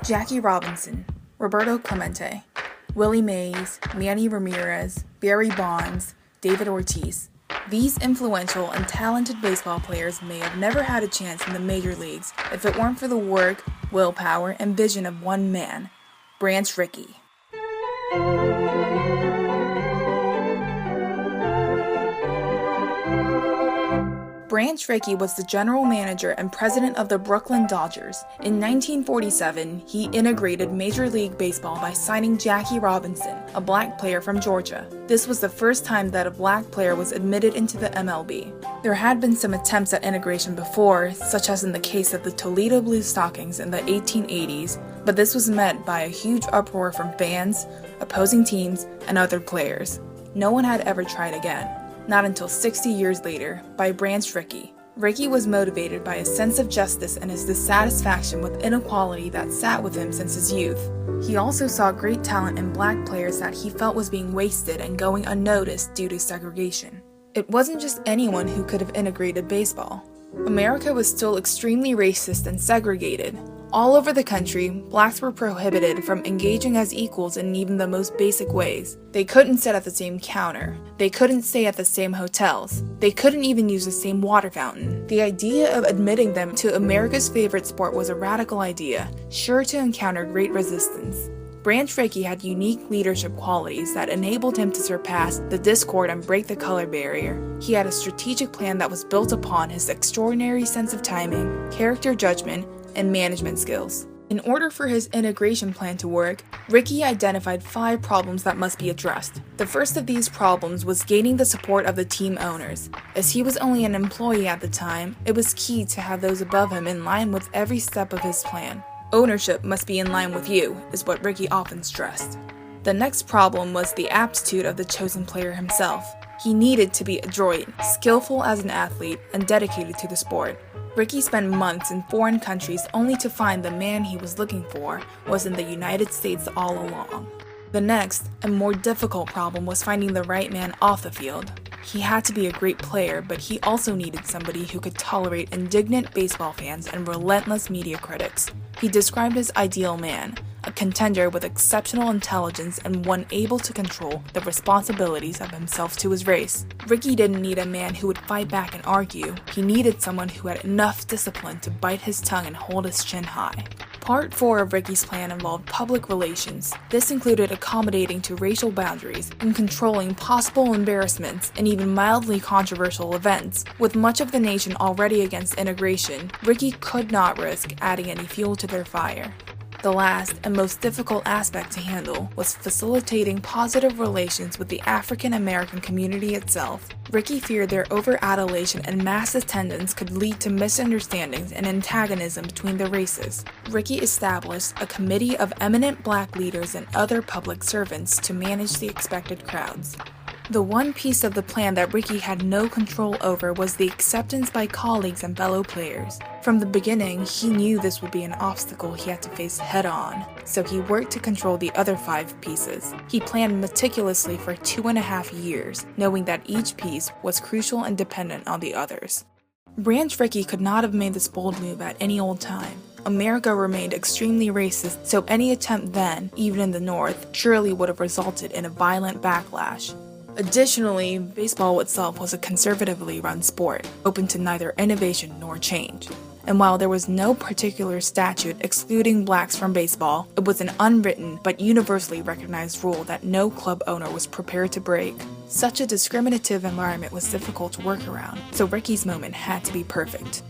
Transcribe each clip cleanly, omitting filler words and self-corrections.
Jackie Robinson, Roberto Clemente, Willie Mays, Manny Ramirez, Barry Bonds, David Ortiz. These influential and talented baseball players may have never had a chance in the major leagues if it weren't for the work, willpower, and vision of one man, Branch Rickey. Branch Rickey was the general manager and president of the Brooklyn Dodgers. In 1947, he integrated Major League Baseball by signing Jackie Robinson, a black player from Georgia. This was the first time that a black player was admitted into the MLB. There had been some attempts at integration before, such as in the case of the Toledo Blue Stockings in the 1880s, but this was met by a huge uproar from fans, opposing teams, and other players. No one had ever tried again. Not until 60 years later, by Branch Rickey. Rickey was motivated by a sense of justice and his dissatisfaction with inequality that sat with him since his youth. He also saw great talent in black players that he felt was being wasted and going unnoticed due to segregation. It wasn't just anyone who could have integrated baseball. America was still extremely racist and segregated. All over the country, blacks were prohibited from engaging as equals in even the most basic ways. They couldn't sit at the same counter. They couldn't stay at the same hotels. They couldn't even use the same water fountain. The idea of admitting them to America's favorite sport was a radical idea, sure to encounter great resistance. Branch Rickey had unique leadership qualities that enabled him to surpass the discord and break the color barrier. He had a strategic plan that was built upon his extraordinary sense of timing, character judgment, and management skills. In order for his integration plan to work, Rickey identified 5 problems that must be addressed. The first of these problems was gaining the support of the team owners. As he was only an employee at the time, it was key to have those above him in line with every step of his plan. Ownership must be in line with you, is what Rickey often stressed. The next problem was the aptitude of the chosen player himself. He needed to be adroit, skillful as an athlete, and dedicated to the sport. Rickey spent months in foreign countries only to find the man he was looking for was in the United States all along. The next, and more difficult problem was finding the right man off the field. He had to be a great player, but he also needed somebody who could tolerate indignant baseball fans and relentless media critics. He described his ideal man, a contender with exceptional intelligence and one able to control the responsibilities of himself to his race. Rickey didn't need a man who would fight back and argue. He needed someone who had enough discipline to bite his tongue and hold his chin high. Part 4 of Rickey's plan involved public relations. This included accommodating to racial boundaries and controlling possible embarrassments and even mildly controversial events. With much of the nation already against integration, Rickey could not risk adding any fuel to their fire. The last and most difficult aspect to handle was facilitating positive relations with the African American community itself. Rickey feared their over-adulation and mass attendance could lead to misunderstandings and antagonism between the races. Rickey established a committee of eminent black leaders and other public servants to manage the expected crowds. The one piece of the plan that Rickey had no control over was the acceptance by colleagues and fellow players. From the beginning, he knew this would be an obstacle he had to face head-on, so he worked to control the other 5 pieces. He planned meticulously for 2.5 years, knowing that each piece was crucial and dependent on the others. Branch Rickey could not have made this bold move at any old time. America remained extremely racist, so any attempt then, even in the North, surely would have resulted in a violent backlash. Additionally, baseball itself was a conservatively run sport, open to neither innovation nor change. And while there was no particular statute excluding blacks from baseball, it was an unwritten but universally recognized rule that no club owner was prepared to break. Such a discriminative environment was difficult to work around, so Rickey's moment had to be perfect.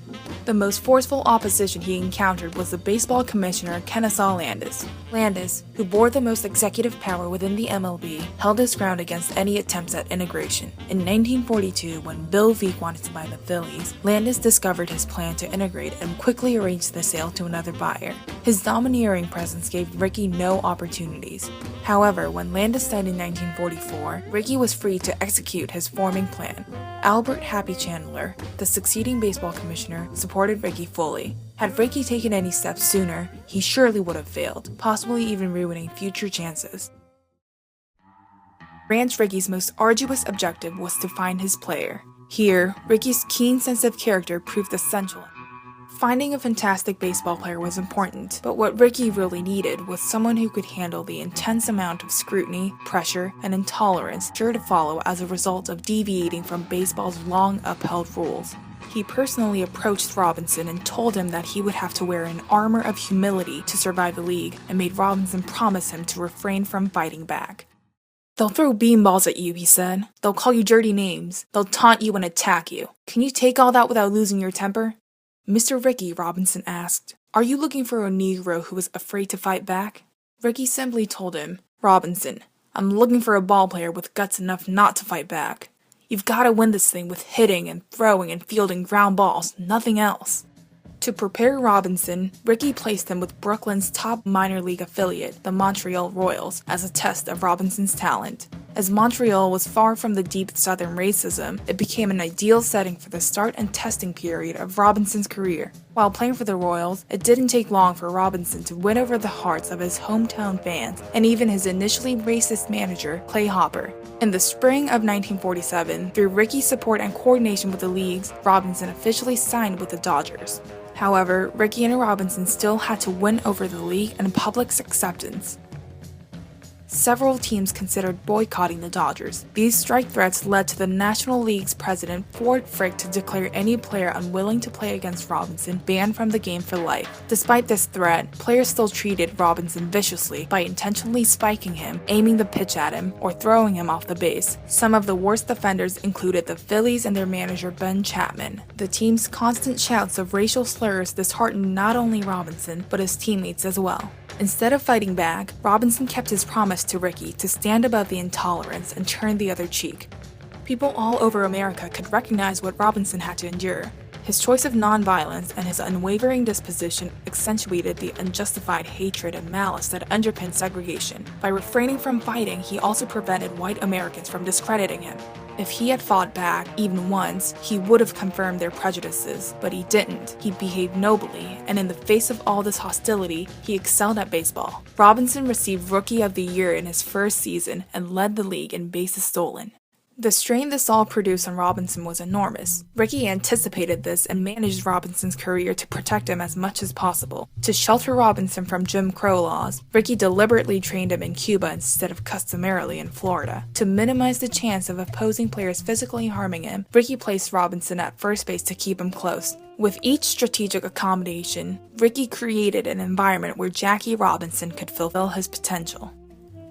The most forceful opposition he encountered was the baseball commissioner Kennesaw Landis. Landis, who bore the most executive power within the MLB, held his ground against any attempts at integration. In 1942, when Bill Veeck wanted to buy the Phillies, Landis discovered his plan to integrate and quickly arranged the sale to another buyer. His domineering presence gave Rickey no opportunities. However, when Landis died in 1944, Rickey was free to execute his forming plan. Albert Happy Chandler, the succeeding baseball commissioner, supported Rickey fully. Had Rickey taken any steps sooner, he surely would have failed, possibly even ruining future chances. Branch Rickey's most arduous objective was to find his player. Here, Rickey's keen sense of character proved essential. Finding a fantastic baseball player was important, but what Rickey really needed was someone who could handle the intense amount of scrutiny, pressure, and intolerance sure to follow as a result of deviating from baseball's long upheld rules. He personally approached Robinson and told him that he would have to wear an armor of humility to survive the league, and made Robinson promise him to refrain from fighting back. "They'll throw beanballs at you," he said. "They'll call you dirty names. They'll taunt you and attack you. Can you take all that without losing your temper?" "Mr. Rickey," Robinson asked, "are you looking for a Negro who is afraid to fight back?" Rickey simply told him, "Robinson, I'm looking for a ball player with guts enough not to fight back. You've got to win this thing with hitting and throwing and fielding ground balls, nothing else." To prepare Robinson, Rickey placed him with Brooklyn's top minor league affiliate, the Montreal Royals, as a test of Robinson's talent. As Montreal was far from the deep southern racism, it became an ideal setting for the start and testing period of Robinson's career. While playing for the Royals, it didn't take long for Robinson to win over the hearts of his hometown fans and even his initially racist manager, Clay Hopper. In the spring of 1947, through Rickey's support and coordination with the leagues, Robinson officially signed with the Dodgers. However, Rickey and Robinson still had to win over the league and public's acceptance. Several teams considered boycotting the Dodgers. These strike threats led to the National League's president, Ford Frick, to declare any player unwilling to play against Robinson banned from the game for life. Despite this threat, players still treated Robinson viciously by intentionally spiking him, aiming the pitch at him, or throwing him off the base. Some of the worst offenders included the Phillies and their manager Ben Chapman. The team's constant shouts of racial slurs disheartened not only Robinson, but his teammates as well. Instead of fighting back, Robinson kept his promise to Rickey to stand above the intolerance and turn the other cheek. People all over America could recognize what Robinson had to endure. His choice of nonviolence and his unwavering disposition accentuated the unjustified hatred and malice that underpinned segregation. By refraining from fighting, he also prevented white Americans from discrediting him. If he had fought back, even once, he would have confirmed their prejudices, but he didn't. He behaved nobly, and in the face of all this hostility, he excelled at baseball. Robinson received Rookie of the Year in his first season and led the league in bases stolen. The strain this all produced on Robinson was enormous. Rickey anticipated this and managed Robinson's career to protect him as much as possible. To shelter Robinson from Jim Crow laws, Rickey deliberately trained him in Cuba instead of customarily in Florida. To minimize the chance of opposing players physically harming him, Rickey placed Robinson at first base to keep him close. With each strategic accommodation, Rickey created an environment where Jackie Robinson could fulfill his potential.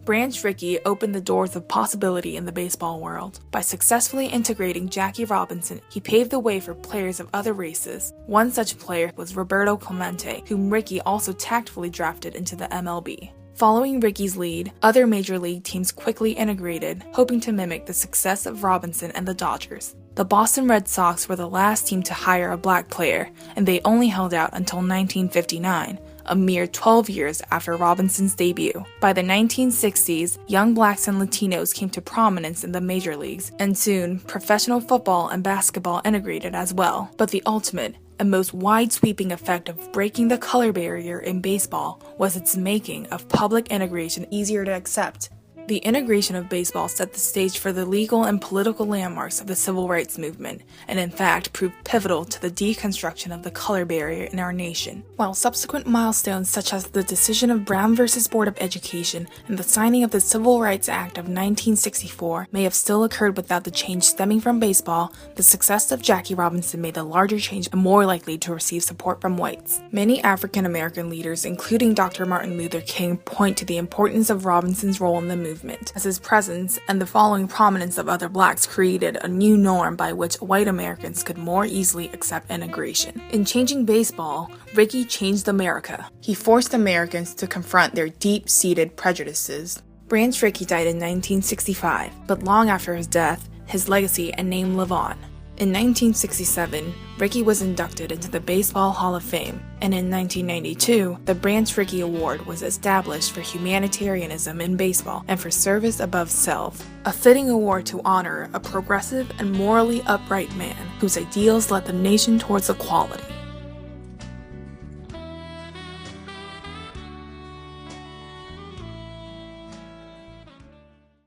Branch Rickey opened the doors of possibility in the baseball world. By successfully integrating Jackie Robinson, he paved the way for players of other races. One such player was Roberto Clemente, whom Rickey also tactfully drafted into the MLB. Following Rickey's lead, other major league teams quickly integrated, hoping to mimic the success of Robinson and the Dodgers. The Boston Red Sox were the last team to hire a black player, and they only held out until 1959. A mere 12 years after Robinson's debut. By the 1960s, young blacks and Latinos came to prominence in the major leagues, and soon, professional football and basketball integrated as well. But the ultimate and most wide-sweeping effect of breaking the color barrier in baseball was its making of public integration easier to accept. The integration of baseball set the stage for the legal and political landmarks of the civil rights movement, and in fact proved pivotal to the deconstruction of the color barrier in our nation. While subsequent milestones such as the decision of Brown v. Board of Education and the signing of the Civil Rights Act of 1964 may have still occurred without the change stemming from baseball, the success of Jackie Robinson made the larger change more likely to receive support from whites. Many African American leaders, including Dr. Martin Luther King, point to the importance of Robinson's role in the movement, as his presence and the following prominence of other blacks created a new norm by which white Americans could more easily accept integration. In changing baseball, Rickey changed America. He forced Americans to confront their deep-seated prejudices. Branch Rickey died in 1965, but long after his death, his legacy and name live on. In 1967, Rickey was inducted into the Baseball Hall of Fame, and in 1992, the Branch Rickey Award was established for humanitarianism in baseball and for service above self, a fitting award to honor a progressive and morally upright man whose ideals led the nation towards equality.